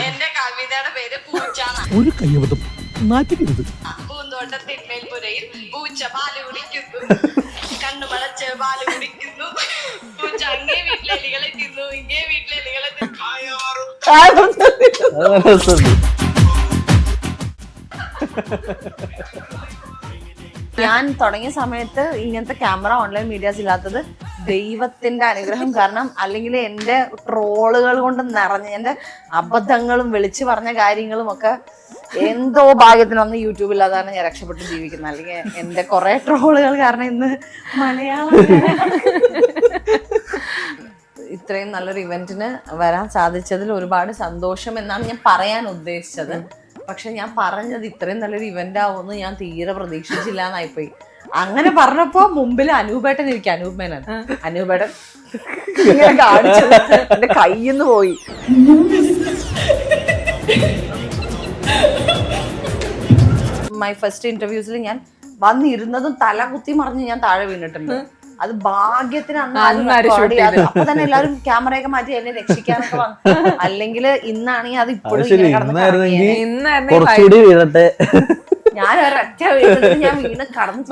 എന്റെ കവിതയുടെ പേര് പൂച്ചാണ്. ഒരു കയ്യബദ്ധം നാറ്റിക്കരുത്. പൂന്തോട്ടത്തിന്മേൽപ്പുരയിൽ പൂച്ച പാല് കുടിക്കുന്നു, കണ്ണുമടച്ച് പാല് കുടിക്കുന്നു. പൂച്ച അങ്ങേ വീട്ടിലെ എലികളെ തിന്നു, ഇങ്ങേ വീട്ടിലെ എലികളെ തിന്നു. ഞാൻ തുടങ്ങിയ സമയത്ത് ഇങ്ങനത്തെ ക്യാമറ ഓൺലൈൻ മീഡിയാസ് ഇല്ലാത്തത് ദൈവത്തിന്റെ അനുഗ്രഹം കാരണം, അല്ലെങ്കിൽ എന്റെ ട്രോളുകൾ കൊണ്ട് നിറഞ്ഞ എന്റെ അബദ്ധങ്ങളും വിളിച്ചു പറഞ്ഞ കാര്യങ്ങളും ഒക്കെ എന്തോ ഭാഗ്യത്തിനൊന്നും യൂട്യൂബില്ലാതാണ് ഞാൻ രക്ഷപ്പെട്ട് ജീവിക്കുന്നത്. അല്ലെങ്കിൽ എന്റെ കുറെ ട്രോളുകൾ കാരണം ഇന്ന് മലയാളം ഇത്രയും നല്ലൊരു ഇവന്റിന് വരാൻ സാധിച്ചതിൽ ഒരുപാട് സന്തോഷം എന്നാണ് ഞാൻ പറയാൻ ഉദ്ദേശിച്ചത്. പക്ഷെ ഞാൻ പറഞ്ഞത് ഇത്രയും നല്ലൊരു ഇവന്റ് ആവുമെന്ന് ഞാൻ തീരെ പ്രതീക്ഷിച്ചില്ല എന്നായിപ്പോയി. അങ്ങനെ പറഞ്ഞപ്പോ മുമ്പിൽ അനൂപേട്ടൻ ഇരിക്കും, അനൂപ് മേനൻ. അനൂപേട്ടൻ ഇങ്ങനെ കാണിച്ചത് എന്റെ കയ്യിന്ന് പോയി. മൈ ഫസ്റ്റ് ഇന്റർവ്യൂസിൽ ഞാൻ വന്നിരുന്നതും തല കുത്തി മറിഞ്ഞ് ഞാൻ താഴെ വീണിട്ടുണ്ട്. അത് ഭാഗ്യത്തിന് അപ്പൊ തന്നെ എല്ലാരും ക്യാമറയൊക്കെ മാറ്റി എന്നെ രക്ഷിക്കാനൊക്കെ വന്നു. അല്ലെങ്കിൽ ഇന്നാണെങ്കിൽ അത് ഇപ്പോഴും ഞാൻ ഒരൊറ്റ വീട്ടിൽ ഞാൻ വീണ് കടന്ന്